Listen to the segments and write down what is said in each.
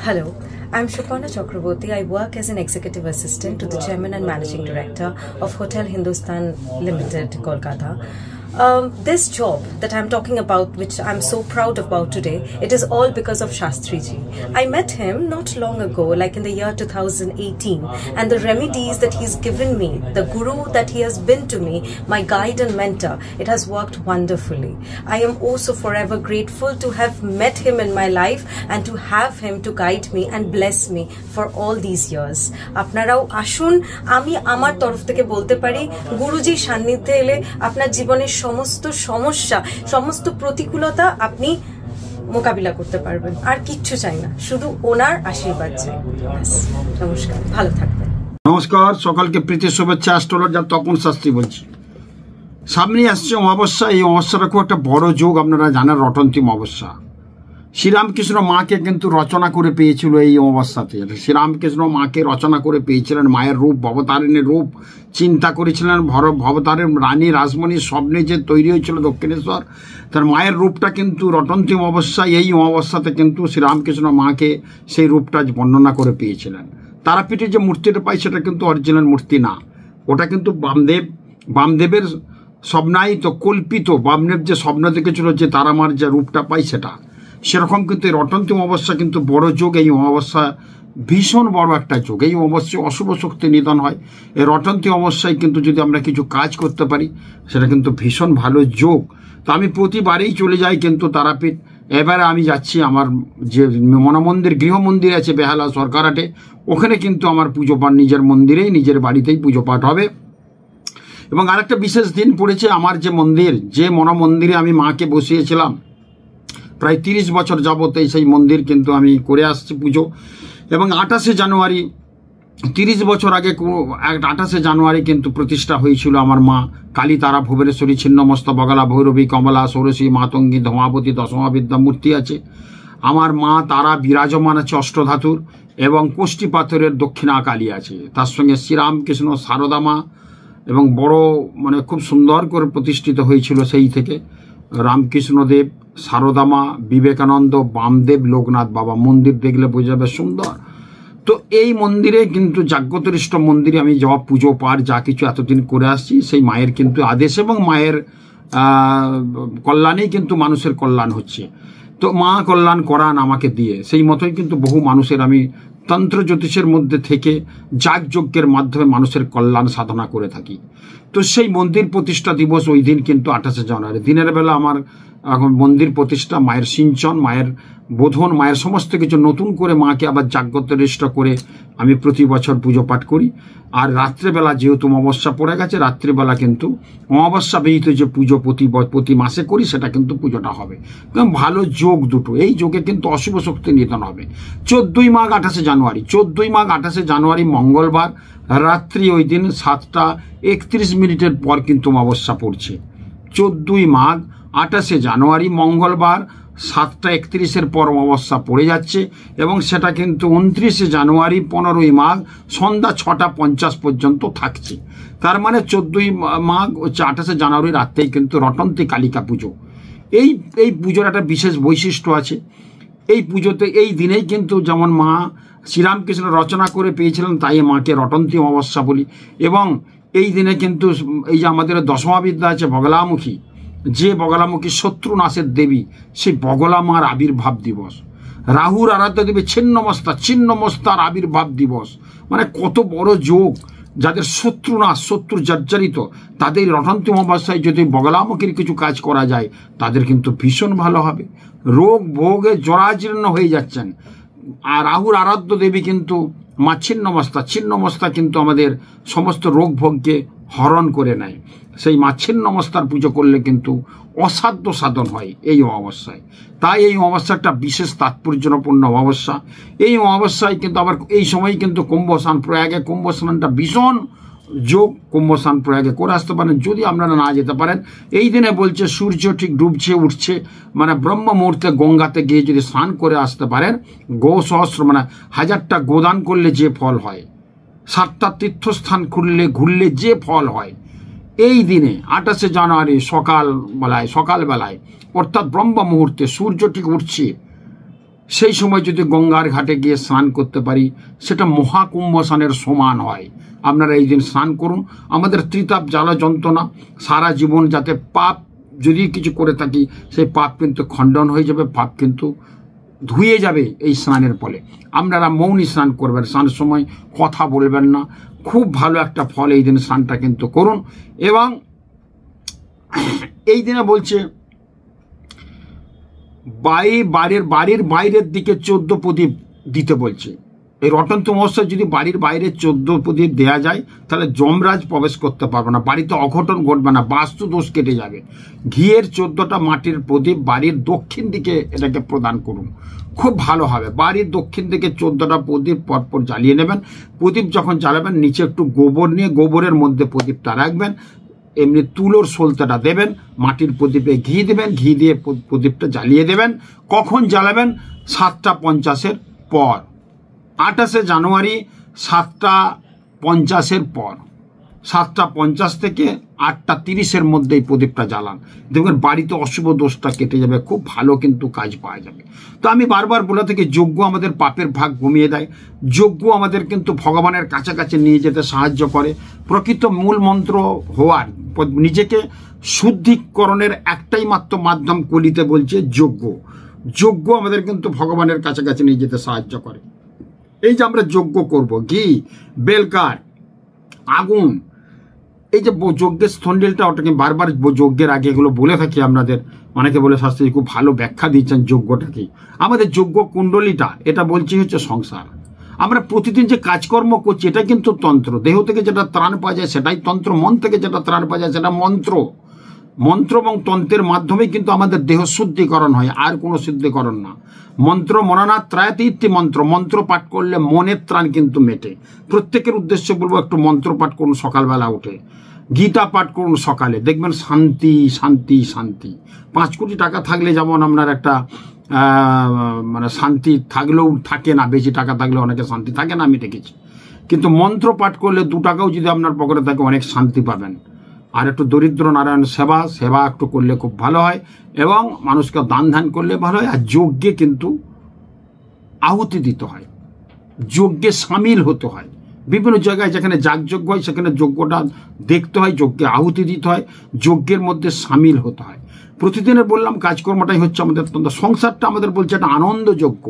Hello, I'm Shupana Chakraborty. I work as an executive assistant to the chairman and managing director of Hotel Hindustan Limited, Kolkata. This job that I'm talking about, which I'm so proud about today, it is all because of Shastriji. I met him not long ago, like in the year 2018, and the remedies that he's given me, the guru that he has been to me, my guide and mentor, it has worked wonderfully. I am also forever grateful to have met him in my life and to have him to guide me and bless me for all these years. আপনারাও আসুন, আমি আমার তরফ থেকে বলতে পারি গুরুজির সান্নিধ্যে এলে আপনার জীবনের সমস্ত সমস্যা সমস্ত প্রতিকূলতা আপনি মোকাবিলা করতে পারবেন আর কিচ্ছু চাই না শুধু ওনার আশীর্বাদ চাই নমস্কার ভালো থাকবেন নমস্কার সকলকে প্রীতি শুভেচ্ছা অ্যাস্ট্রোলজার তপন শাস্ত্রী বলছি সামনে আসছে অমাবস্যা এই অমাবস্যাটা খুব একটা বড় যোগ আপনারা জানেন রটন্তিম অমাবস্যা শ্রীরামকৃষ্ণ মাকে কিন্তু রচনা করে পেয়েছিল এই অমাবস্যাতে শ্রীরামকৃষ্ণ মাকে রচনা করে পেয়েছিলেন মায়ের রূপ ভবতারিণীর রূপ চিন্তা করেছিলেন ভবতারের রানী রাসমণির স্বপ্নে যে তৈরি হয়েছিল দক্ষিণেশ্বর তার মায়ের রূপটা কিন্তু রটন্তিম অমাবস্যা এই অমাবস্যাতে কিন্তু শ্রীরামকৃষ্ণ মাকে সেই রূপটা বর্ণনা করে পেয়েছিলেন তারাপীঠে যে মূর্তিটা পাই সেটা কিন্তু অরিজিনাল মূর্তি না ওটা কিন্তু বামদেবের স্বপ্নায়িত কল্পিত বামদেব যে স্বপ্ন দেখেছিল যে তারামার যে রূপটা পাই সেটা সেরকম কিন্তু এই রটন্তিম অমাবস্যা কিন্তু বড় যোগ এই অমাবস্যা ভীষণ বড় একটা যোগ এই অমাবস্যায় অশুভ শক্তি নিধন হয় এই রটন্তিম অমাবস্যায় কিন্তু যদি আমরা কিছু কাজ করতে পারি সেটা কিন্তু ভীষণ ভালো যোগ তো আমি প্রতিবারেই চলে যাই কিন্তু তারাপীঠ এবারে আমি যাচ্ছি আমার যে মনমন্দির গৃহমন্দির আছে বেহালা সরকারহাটে ওখানে কিন্তু আমার পুজো পাঠ নিজের মন্দিরেই নিজের বাড়িতেই পুজো পাঠ হবে এবং আরেকটা বিশেষ দিন পড়েছে আমার যে মন্দির যে মনমন্দিরে আমি মাকে বসিয়েছিলাম প্রায় 30 বছর যাবতে সেই মন্দির কিন্তু আমি করে আসছি পুজো এবং 28 জানুয়ারি 30 বছর আগে 28 জানুয়ারি কিন্তু প্রতিষ্ঠা হয়েছিল আমার মা কালী তারা ভুবনেশ্বরী ছিন্নমস্ত বগলা ভৈরবী কমলা ষোড়শী মাতঙ্গী ধমাবতী দশমাবিদ্যা মূর্তি আছে আমার মা তারা বিরাজমান আছে অষ্টধাতুর এবং কোষ্ঠী পাথরের দক্ষিণা কালী আছে তার সঙ্গে শ্রীরামকৃষ্ণ শারদা মা এবং বড় মানে খুব সুন্দর করে প্রতিষ্ঠিত হয়েছিল সেই থেকে রামকৃষ্ণদেব শারদামা বিবেকানন্দ বামদেব লোকনাথ বাবা মন্দির দেখলে বোঝা যাবে সুন্দর তো এই মন্দিরে কিন্তু জাগ্রতরিষ্ঠ মন্দিরে আমি যা পুজো পাঠ যা কিছু এতদিন করে আসছি সেই মায়ের কিন্তু আদেশ এবং মায়ের কল্যাণেই কিন্তু মানুষের কল্যাণ হচ্ছে তো মা কল্যাণ করান আমাকে দিয়ে সেই মতোই কিন্তু বহু মানুষের আমি তন্ত্র জ্যোতিষের মধ্যে থেকে যাগযজ্ঞের মাধ্যমে মানুষের কল্যাণ সাধনা করে থাকি তো সেই মন্দির প্রতিষ্ঠা দিবস ওই দিন কিন্তু 28 জানুয়ারি দিনের বেলা আমার এখন মন্দির প্রতিষ্ঠা মায়ের সিঞ্চন মায়ের বোধন মায়ের সমস্ত কিছু নতুন করে মাকে আবার জাগ্রতরিষ্ঠ করে আমি প্রতি বছর পুজো পাঠ করি আর রাত্রেবেলা যেহেতু অমাবস্যা পড়ে গেছে রাত্রিবেলা কিন্তু অমাবস্যা বিহিত যে পুজো প্রতি মাসে করি সেটা কিন্তু পুজোটা হবে ভালো যোগ দুটো এই যোগে কিন্তু অশুভ শক্তি নিধন হবে 14ই মাঘ 28 জানুয়ারি 14ই মাঘ 28 জানুয়ারি মঙ্গলবার রাত্রি ওই দিন 7:31 পর কিন্তু অমাবস্যা পড়ছে 14ই মাঘ 28 জানুয়ারি মঙ্গলবার 7:31 পর অমাবস্যা পড়ে যাচ্ছে এবং সেটা কিন্তু 29 জানুয়ারি 15ই মাঘ সন্ধ্যা 6:50 পর্যন্ত থাকছে তার মানে 14ই মাঘ হচ্ছে 28 জানুয়ারি রাতেই কিন্তু রটন্তী কালিকা পুজো এই পুজোর একটা বিশেষ বৈশিষ্ট্য আছে এই পুজোতে এই দিনেই কিন্তু যেমন মা শ্রীরামকৃষ্ণ রচনা করে পেয়েছিলেন তাই মাকে রটন্তী অমাবস্যা বলি এবং এই দিনে কিন্তু এই যে আমাদের দশমাবিদ্যা আছে বগলামুখী যে বগলামুখী শত্রু নাশের দেবী সেই বগলা মার আবির্ভাব দিবস রাহুর আরাধ্য দেবী ছিন্নমস্তার আবির্ভাব দিবস মানে কত বড় যোগ যাদের শত্রু নাশ শত্রু জর্জরিত তাদের রটন্তী অমাবস্যায় যদি বগলামুখীর কিছু কাজ করা যায় তাদের কিন্তু ভীষণ ভালো হবে রোগ ভোগে জরাজীর্ণ হয়ে যাচ্ছেন আর রাহুর আরাধ্য দেবী কিন্তু মা ছিন্নমস্তা কিন্তু আমাদের সমস্ত রোগ ভোগকে হরণ করে নেয় সেই মা ছিন্নমস্তার পুজো করলে কিন্তু অসাধ্য সাধন হয় এই অমাবস্যায় তাই এই অমাবস্যাটা বিশেষ তাৎপর্যপূর্ণ অমাবস্যা এই অমাবস্যায় কিন্তু আবার এই সময় কিন্তু কুম্ভস্নান প্রয়াগে কুম্ভস্নানটা ভীষণ যোগ কুম্ভস্নান প্রয়াগে করে আসতে পারেন যদি আপনারা না যেতে পারেন এই দিনে বলছে সূর্য ঠিক ডুবছে উঠছে মানে ব্রহ্ম মুহূর্তে গঙ্গাতে গিয়ে যদি স্নান করে আসতে পারেন গো সহস্র মানে 1000টা গোদান করলে যে ফল হয় 7টা তীর্থস্থান ঘুরলে যে ফল হয় এই দিনে 28 জানুয়ারি সকালবেলায় অর্থাৎ ব্রহ্ম মুহূর্তে সূর্য ঠিক উঠছে সেই সময় যদি গঙ্গার ঘাটে গিয়ে স্নান করতে পারি, সেটা মহাকুম্ভ স্নানের সমান হয়। আপনারা এই দিন স্নান করুন। আমাদের ত্রিতাপ জ্বালা যন্ত্রণা সারা জীবন, যাতে পাপ যদি কিছু করে থাকি সেই পাপ কিন্তু খণ্ডন হয়ে যাবে, পাপ কিন্তু ধুয়ে যাবে এই স্নানের ফলে। আপনারা মৌনী স্নান করবেন, স্নানের সময় কথা বলবেন না। খুব ভালো একটা ফল এই দিন স্নানটা কিন্তু করুন। এবং এই দিনে বলছে বাড়ির বাইরের দিকে 14 প্রদীপ দিতে বলছে। এই রটন্ত মহোৎসব যদি বাড়ির বাইরে 14 প্রদীপ দেওয়া যায়, তাহলে যমরাজ প্রবেশ করতে পারবে না, বাড়িতে অঘটন ঘটবে না, বাস্তু দোষ কেটে যাবে। ঘিয়ের 14টা মাটির প্রদীপ বাড়ির দক্ষিণ দিকে এটাকে প্রদান করুন, খুব ভালো হবে। বাড়ির দক্ষিণ দিকে 14টা প্রদীপ পরপর জ্বালিয়ে নেবেন। প্রদীপ যখন জ্বালাবেন নিচে একটু গোবর নিয়ে গোবরের মধ্যে প্রদীপটা রাখবেন, এমনি তুলোর সলতেটা দেবেন, মাটির প্রদীপে ঘি দেবেন, ঘি দিয়ে প্রদীপটা জ্বালিয়ে দেবেন। কখন জ্বালাবেন? 7:50 পর, 28শে জানুয়ারি 7:50 পর, 7:50 থেকে 8:30 মধ্যে এই প্রদীপটা জ্বালান। দেখবেন বাড়িতে অশুভ দোষটা কেটে যাবে, খুব ভালো কিন্তু কাজ পাওয়া যাবে। তো আমি বারবার বলে থাকি, যজ্ঞ আমাদের পাপের ভাগ কমিয়ে দেয়। যজ্ঞ আমাদের কিন্তু ভগবানের কাছাকাছি নিয়ে যেতে সাহায্য করে। প্রকৃত মূল মন্ত্র হওয়ার, নিজেকে শুদ্ধিকরণের একটাই মাত্র মাধ্যম কলিতে বলছে যজ্ঞ। যজ্ঞ আমাদের কিন্তু ভগবানের কাছাকাছি নিয়ে যেতে সাহায্য করে। এই যে আমরা যজ্ঞ করব, ঘি, বেলকাঠ, আগুন, এই যে যজ্ঞের স্থন্ডিলটা, ওটাকে বারবার যজ্ঞের আগে এগুলো বলে থাকি আপনাদের। অনেকে বলে শাস্ত্রী খুব ভালো ব্যাখ্যা দিচ্ছেন যজ্ঞটা কি। আমাদের যজ্ঞ কুণ্ডলিটা, এটা বলছি হচ্ছে সংসার। আমরা প্রতিদিন যে কাজকর্ম করছি এটা কিন্তু তন্ত্র। দেহ থেকে যেটা ত্রাণ পাওয়া যায় সেটাই তন্ত্র, মন থেকে যেটা ত্রাণ পাওয়া যায় সেটা মন্ত্র। মন্ত্র এবং তন্ত্রের মাধ্যমে কিন্তু আমাদের দেহ শুদ্ধিকরণ হয়, আর কোনো শুদ্ধিকরণ না। মন্ত্র মননা ত্রায়তীর্থী মন্ত্র, মন্ত্র পাঠ করলে মনের ত্রাণ কিন্তু মেটে। প্রত্যেকের উদ্দেশ্যে বলবো, একটু মন্ত্র পাঠ করুন সকালবেলা উঠে, গীতা পাঠ করুন সকালে, দেখবেন শান্তি শান্তি শান্তি। 5 কোটি টাকা থাকলে যেমন আপনার একটা মানে শান্তি থাকলেও থাকে না, বেশি টাকা থাকলে অনেকে শান্তি থাকে না, আমি দেখেছি। কিন্তু মন্ত্র পাঠ করলে 2 টাকাও যদি আপনার পকেটে থাকে অনেক শান্তি পাবেন। আর একটু দরিদ্র নারায়ণ সেবা একটু করলে খুব ভালো হয়, এবং মানুষকে দান ধ্যান করলে ভালো হয়। আর যজ্ঞে কিন্তু আহুতি দিতে হয়, যজ্ঞে সামিল হতে হয়। বিভিন্ন জায়গায় যেখানে যাগযজ্ঞ হয় সেখানে যজ্ঞটা দেখতে হয়, যজ্ঞে আহুতি দিতে হয়, যজ্ঞের মধ্যে সামিল হতে হয়। প্রতিদিনের বললাম কাজকর্মটাই হচ্ছে আমাদের সংসারটা আমাদের বলছে একটা আনন্দযজ্ঞ।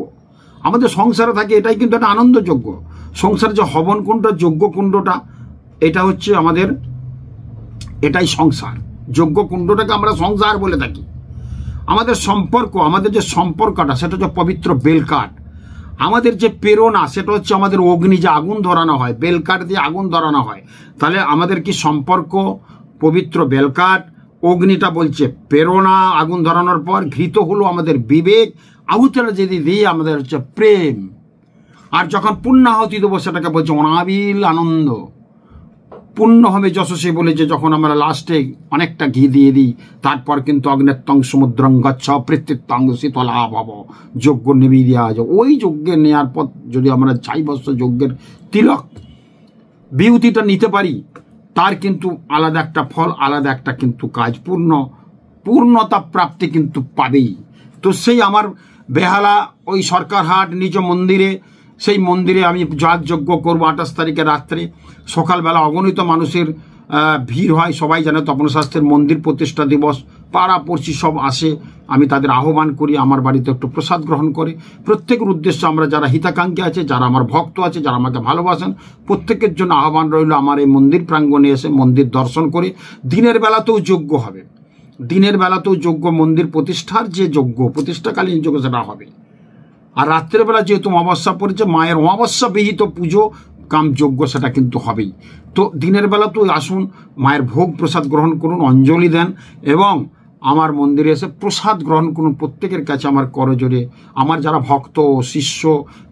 আমাদের সংসারে থাকে এটাই কিন্তু একটা আনন্দযজ্ঞ। সংসার যে হবন কুণ্ড, যজ্ঞ কুণ্ডটা, এটা হচ্ছে আমাদের, এটাই সংসার। যজ্ঞ কুণ্ডটাকে আমরা সংসার বলে থাকি। আমাদের সম্পর্ক, আমাদের যে সম্পর্কটা সেটা হচ্ছে পবিত্র বেলকাঠ। আমাদের যে প্রেরণা সেটা হচ্ছে আমাদের অগ্নি, যে আগুন ধরানো হয়, বেলকাঠ দিয়ে আগুন ধরানো হয়। তাহলে আমাদের কি সম্পর্ক? পবিত্র বেলকাঠ, অগ্নিটা বলছে প্রেরণা, আগুন ধরানোর পর ঘৃত হলো আমাদের বিবেক, আহুতিটা যদি দিই আমাদের হচ্ছে প্রেম। আর যখন পূর্ণাহুতি দেবো সেটাকে বলছে অনাবিল আনন্দ। পূর্ণ হবে যশস্বী বলে যে যখন আমরা লাস্টে অনেকটা ঘি দিয়ে দিই, তারপর কিন্তু অগ্নেত্তং সমুদ্রং গচ্ছ পৃথিত্যং শীতলা ভব, যজ্ঞ নেমে দেওয়া যায়। ওই যজ্ঞে নেওয়ার পর যদি আমরা চাইবস্ত যজ্ঞের তিলক বিভূতিটা নিতে পারি, তার কিন্তু আলাদা একটা ফল, আলাদা একটা কিন্তু কাজ, পূর্ণতা প্রাপ্তি কিন্তু পাবেই। তো সেই আমার বেহালা ওই সরকারহাট নিজ মন্দিরে, সেই মন্দিরে আমি যাগযজ্ঞ করবো 28 তারিখে রাত্রে। সকালবেলা অগণিত মানুষের ভিড় হয়, সবাই জানে তপন শাস্ত্রের মন্দির প্রতিষ্ঠা দিবস, পাড়া পড়শি সব আসে। আমি তাদের আহ্বান করি আমার বাড়িতে একটু প্রসাদ গ্রহণ করে। প্রত্যেকের উদ্দেশ্যে আমরা যারা হিতাকাঙ্ক্ষী আছে, যারা আমার ভক্ত আছে, যারা আমাকে ভালোবাসেন, প্রত্যেকের জন্য আহ্বান রইল আমার এই মন্দির প্রাঙ্গণে এসে মন্দির দর্শন করে। দিনের বেলাতেও যজ্ঞ হবে, দিনের বেলাতেও যজ্ঞ, মন্দির প্রতিষ্ঠার যে যজ্ঞ, প্রতিষ্ঠাকালীন যজ্ঞ সেটা হবে। আর রাত্রেবেলা যেহেতু অমাবস্যা পড়েছে, মায়ের অমাবস্যা বিহিত পুজো কাম যজ্ঞ সেটা কিন্তু হবেই। তো দিনের বেলা তো আসুন, মায়ের ভোগ প্রসাদ গ্রহণ করুন, অঞ্জলি দেন, এবং আমার মন্দিরে এসে প্রসাদ গ্রহণ করুন। প্রত্যেকের কাছে আমার করজোড়ে, আমার যারা ভক্ত শিষ্য,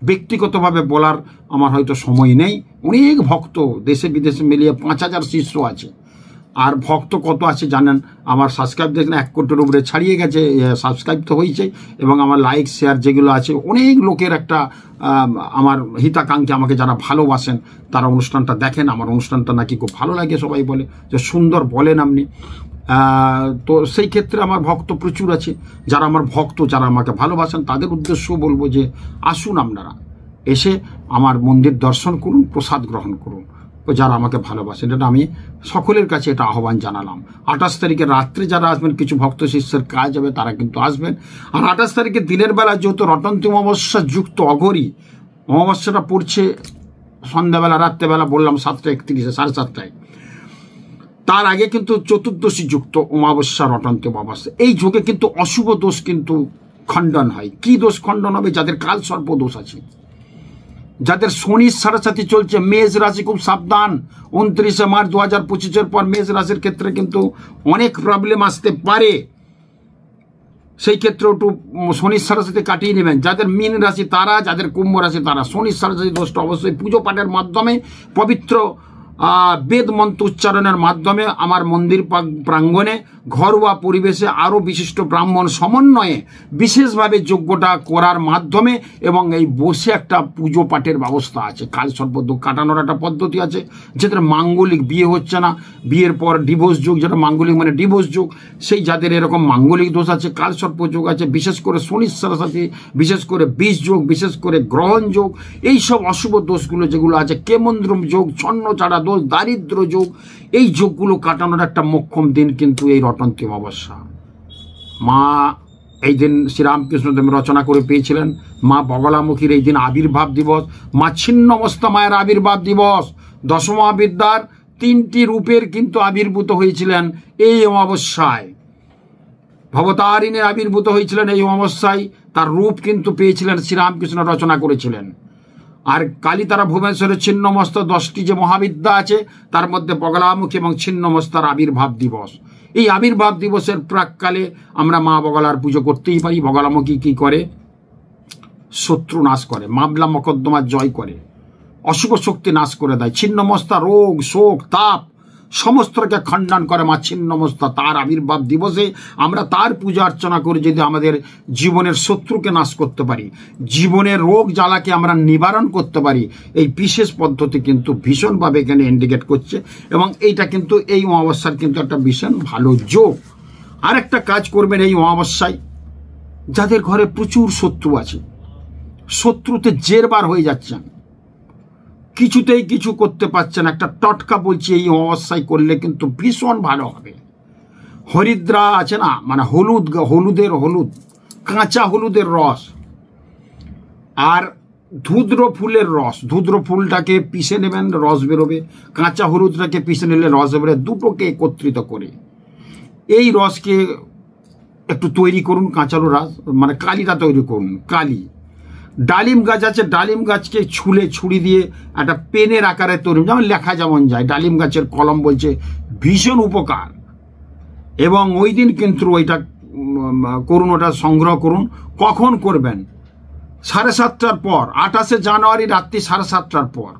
ব্যক্তিগতভাবে বলার আমার হয়তো সময় নেই, অনেক ভক্ত দেশে বিদেশে মিলিয়ে 5000 শিষ্য আছে। আর ভক্ত কত আছে জানেন? আমার সাবস্ক্রাইব দেখলেন 1 কোটির উপরে ছাড়িয়ে গেছে, সাবস্ক্রাইব তো হয়েছে, এবং আমার লাইক শেয়ার যেগুলো আছে, অনেক লোকের একটা আমার হিতাকাঙ্ক্ষী আমাকে যারা ভালোবাসেন তারা অনুষ্ঠানটা দেখেন। আমার অনুষ্ঠানটা নাকি খুব ভালো লাগে, সবাই বলে যে সুন্দর বলেন আপনি। তো সেই ক্ষেত্রে আমার ভক্ত প্রচুর আছে। যারা আমার ভক্ত, যারা আমাকে ভালোবাসেন, তাদের উদ্দেশ্য বলবো যে আসুন আপনারা এসে আমার মন্দির দর্শন করুন, প্রসাদ গ্রহণ করুন। যারা আমাকে ভালোবাসেন, এটা আমি সকলের কাছে এটা আহ্বান জানালাম। 28 তারিখে রাত্রে যারা আসবেন, কিছু ভক্ত শিষ্যের কাজ হবে, তারা কিন্তু আসবেন। আর 28 তারিখে দিনের বেলা যেহেতু রটন্তী অমাবস্যা যুক্ত অঘরী, অমাবস্যাটা পড়ছে সন্ধ্যাবেলা, রাত্রেবেলা বললাম 7:31, 7:30, তার আগে কিন্তু চতুর্দশী যুক্ত অমাবস্যা, রটন্তী অমাবস্যা। এই যুগে কিন্তু অশুভ দোষ কিন্তু খণ্ডন হয়। কি দোষ খণ্ডন হবে? যাদের কাল সর্প দোষ আছে, যাদের শনির সাড়ে চলছে, মেষ রাশি খুব সাবধান। 29 মার্চ 2025 পর মেষ রাশির ক্ষেত্রে কিন্তু অনেক প্রবলেম আসতে পারে। সেই ক্ষেত্রে একটু শনির সাড়ে কাটিয়ে নেবেন। যাদের মীন রাশি তারা, যাদের কুম্ভ রাশি তারা, শনির সাড়ে দোষটা অবশ্যই পুজো পাঠের মাধ্যমে, পবিত্র বেদ মন্ত্র উচ্চারণের মাধ্যমে আমার মন্দির প্রাঙ্গণে ঘরোয়া পরিবেশে আরও বিশিষ্ট ব্রাহ্মণ সমন্বয়ে বিশেষভাবে যজ্ঞটা করার মাধ্যমে, এবং এই বসে একটা পুজো পাঠের ব্যবস্থা আছে। কাল সর্প দোষ কাটানোর একটা পদ্ধতি আছে, যেটা মাঙ্গলিক, বিয়ে হচ্ছে না, বিয়ের পর ডিভোর্স যোগ, যেটা মাঙ্গলিক মানে ডিভোর্স যোগ, সেই যাদের এরকম মাঙ্গলিক দোষ আছে, কাল সর্প যোগ আছে, বিশেষ করে শনির সাথে, বিশেষ করে বীজ যোগ, বিশেষ করে গ্রহণ যোগ, এইসব অশুভ দোষগুলো যেগুলো আছে, কেমন্দ্রম যোগ, ছন্ন ছাড়া দোষ, দারিদ্র যোগ, এই যোগগুলো কাটানোর একটা মোক্ষম দিন কিন্তু এই রটন্তী অমাবস্যা। মা এই দিন শ্রীরামকৃষ্ণদেব রচনা করে পেয়েছিলেন। মা বগলামুখীর এই দিন আবির্ভাব দিবস, মা ছিন্নমস্তা মায়ের আবির্ভাব দিবস। দশমহাবিদ্যার 3টি রূপের কিন্তু আবির্ভূত হয়েছিলেন এই অমাবস্যায়। ভবতারিণীর আবির্ভূত হয়েছিলেন এই অমাবস্যায়, তার রূপ কিন্তু পেয়েছিলেন শ্রীরামকৃষ্ণ রচনা করেছিলেন। আর কালীতারা ভুবনেশ্বরের ছিন্নমস্তা 10টি যে মহাবিদ্যা আছে, তার মধ্যে বগলামুখী এবং ছিন্নমস্তার আবির্ভাব দিবস। এই আবির্ভাব দিবসের প্রাককালে আমরা মা বগলার পুজো করতেই পারি। বগলামুখী কি করে? শত্রু নাশ করে, মামলা মকদ্দমা জয় করে, অশুভ শক্তি নাশ করে দেয়। ছিন্নমস্তা রোগ, শোক, তাপ সমস্তকে খণ্ডন করে মা ছিন্নমস্তা। তার আবির্ভাব দিবসে আমরা তার পূজা অর্চনা করে যদি আমাদের জীবনের শত্রুকে নাশ করতে পারি, জীবনের রোগ জ্বালাকে আমরা নিবারণ করতে পারি, এই বিশেষ পদ্ধতি কিন্তু ভীষণভাবে এখানে ইন্ডিকেট করছে। এবং এইটা কিন্তু এই অমাবস্যার কিন্তু একটা ভীষণ ভালো যোগ। আর একটা কাজ করবেন এই অমাবস্যায়, যাদের ঘরে প্রচুর শত্রু আছে, শত্রুতে জেরবার হয়ে যাচ্ছেন, কিছুতেই কিছু করতে পারছেন, একটা টটকা বলছি এই অমাবস্যায় করলে কিন্তু ভীষণ ভালো হবে। হরিদ্রা আছে না, মানে হলুদ, হলুদ, কাঁচা হলুদের রস আর ধুদ্র ফুলের রস, ধুদ্র ফুলটাকে পিষে নেবেন, রস বেরোবে, কাঁচা হলুদটাকে পিষে নিলে রস বেরোবে, দুটোকে একত্রিত করে এই রসকে একটু তৈরি করুন, কাঁচালো রস মানে কালিটা তৈরি করুন। কালি ডালিম গাছ আছে, ডালিম গাছকে ছুরি দিয়ে একটা পেনের আকারে তৈরি, যেমন লেখা যেমন যায়, ডালিম গাছের কলম বলছে ভীষণ উপকার। এবং ওই দিন কিন্তু ওইটা করুন, ওটা সংগ্রহ করুন। কখন করবেন? 7:30টার পর, 28শে জানুয়ারি রাত্রি 7:30টার পর,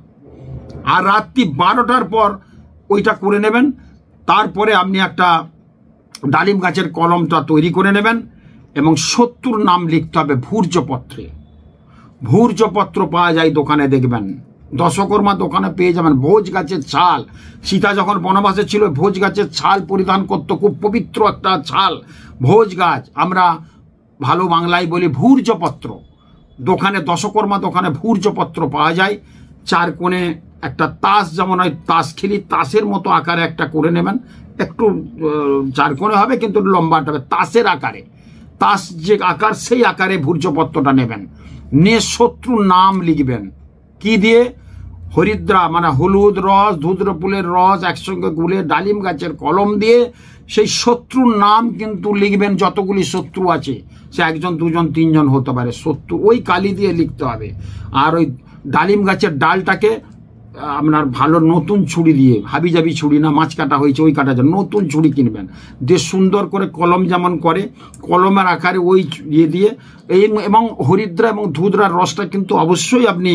আর রাত্রি 12টার পর ওইটা করে নেবেন। তারপরে আপনি একটা ডালিম গাছের কলমটা তৈরি করে নেবেন এবং শত্রুর নাম লিখতে হবে ভূর্জপত্রে। ভূর্জপত্র পাওয়া যায় দোকানে, দেখবেন দশকর্মা দোকানে পেয়ে যাবেন। ভোজ গাছের ছাল, সীতা যখন বনবাসে ছিল ভোজ গাছের ছাল পরিধান করতো, খুব পবিত্র একটা ছাল ভোজ গাছ, আমরা ভালো বাংলায় বলি ভূর্জপত্র। দোকানে দশকর্মা দোকানে ভূর্জপত্র পাওয়া যায়। 4 কোণে একটা তাস, যেমন হয় তাস খেলি, তাসের মতো আকারে একটা করে নেবেন, একটু 4 কোণে হবে কিন্তু লম্বাটা হবে, তাসের আকারে, তাস যে আকার সেই আকারে ভূর্জপত্রটা নেবেন, নিয়ে শত্রুর নাম লিখবেন। কি দিয়ে? হরিদ্রা মানে হলুদ রস, ধুদ্র ফুলের রস একসঙ্গে গুলে ডালিম গাছের কলম দিয়ে সেই শত্রুর নাম কিন্তু লিখবেন। যতগুলি শত্রু আছে, সে 1 2 3 হতে পারে, শত্রু ওই কালি দিয়ে লিখতে হবে। আর ওই ডালিম গাছের ডালটাকে আপনার ভালো নতুন ছুরি দিয়ে, হাবিজাবি ছুরি না, মাছ কাটা হয়েছে ওই কাটা যায়, নতুন ছুরি কিনবেন, দিয়ে সুন্দর করে কলম যেমন করে কলমের আকারে ওই ইয়ে দিয়ে এবং হরিদ্রা এবং ধুদ্রার রসটা কিন্তু অবশ্যই আপনি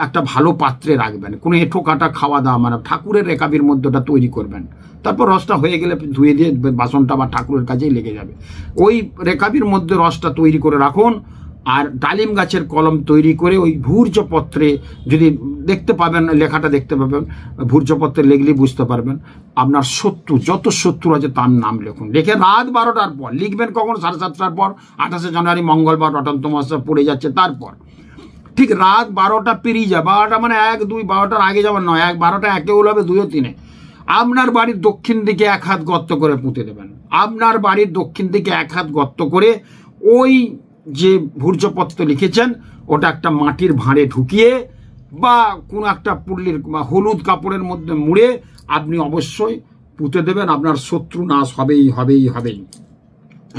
একটা ভালো পাত্রে রাখবেন। কোনো এঁঠো কাটা খাওয়া দাওয়া মানে ঠাকুরের রেকাবির মধ্যে ওটা তৈরি করবেন। তারপর রসটা হয়ে গেলে ধুয়ে দিয়ে বাসনটা বা ঠাকুরের কাছেই লেগে যাবে। ওই রেকাবির মধ্যে রসটা তৈরি করে রাখুন। আর ডালিম গাছের কলম তৈরি করে ওই ভূর্জপত্রে যদি দেখতে পাবেন, লেখাটা দেখতে পাবেন, ভূর্জপত্রে লিখলে বুঝতে পারবেন। আপনার শত্রু, যত শত্রু আছে তার নাম লিখুন, লিখে রাত 12টার পর লিখবেন। কখন? 7:30টার পর, 28শে জানুয়ারি মঙ্গলবার অটন্ত মাসে পড়ে যাচ্ছে, তারপর ঠিক রাত 12টা পেরিয়ে যায়। 12টা মানে 1, 2, 12টার আগে যাবেন নয়, 12টা একে হবে 2 ও 3। আপনার বাড়ির দক্ষিণ দিকে 1 হাত গর্ত করে পুঁতে দেবেন। আপনার বাড়ির দক্ষিণ দিকে 1 হাত গর্ত করে ওই যে ভূর্জপত্র লিখেছেন ওটা একটা মাটির ভাঁড়ে ঢুকিয়ে বা কোনো একটা পুল্লির হলুদ কাপড়ের মধ্যে মুড়ে আপনি অবশ্যই পুঁতে দেবেন। আপনার শত্রু নাশ হবেই হবেই হবেই।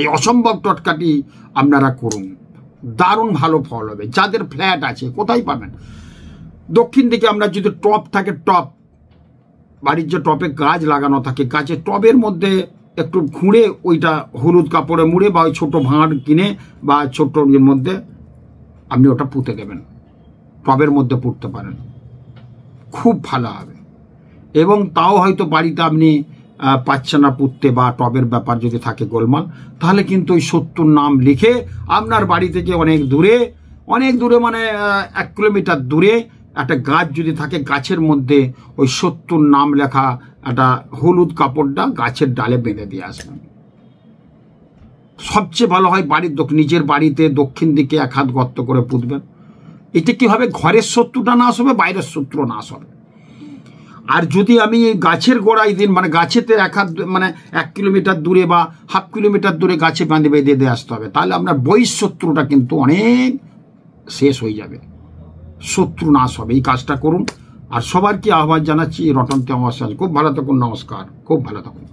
এই অসম্ভব টটকাটি আপনারা করুন, দারুণ ভালো ফল হবে। যাদের ফ্ল্যাট আছে, কোথায় পাবেন? দক্ষিণ দিকে আমরা যদি টপ থাকে, টপ বাড়ির যে টপে গাছ লাগানো থাকে, গাছের টবের মধ্যে একটু খুঁড়ে ওইটা হলুদ কাপড়ে মুড়ে বা ওই ছোটো ভাঁড় কিনে বা ছোট্ট ইয়ের মধ্যে আপনি ওটা পুঁতে দেবেন। টবের মধ্যে পুঁততে পারেন, খুব ভালো হবে। এবং তাও হয়তো বাড়িতে আপনি পাচ্ছেন না পুঁততে, বা টবের ব্যাপার যদি থাকে গোলমাল, তাহলে কিন্তু ওই শত্রুর নাম লিখে আপনার বাড়ি থেকে অনেক দূরে মানে 1 কিলোমিটার দূরে একটা গাছ যদি থাকে, গাছের মধ্যে ওই শত্রুর নাম লেখা একটা হলুদ কাপড়টা গাছের ডালে বেঁধে দিয়ে আসবেন। সবচেয়ে ভালো হয় বাড়ির নিজের বাড়িতে দক্ষিণ দিকে 1 হাত গর্ত করে পুঁতবেন। এতে কি হবে? ঘরের শত্রুটা নাশ হবে, বাইরের শত্রু নাশ হবে। আর যদি আমি গাছের গোড়ায় দিন, মানে গাছেতে 1 হাত মানে 1 কিলোমিটার দূরে বা ½ কিলোমিটার দূরে গাছে বেঁধে দিয়ে আসতে হবে, তাহলে আপনার বহিঃশত্রুটা কিন্তু অনেক শেষ হয়ে যাবে, শত্রু নাশ হবে। এই কাজটা করুন। আর সবার কি আহ্বান জানাচ্ছি, রটন্তে অমাবস্যা। খুব ভালো থাকুন, নমস্কার, খুব ভালো থাকুন।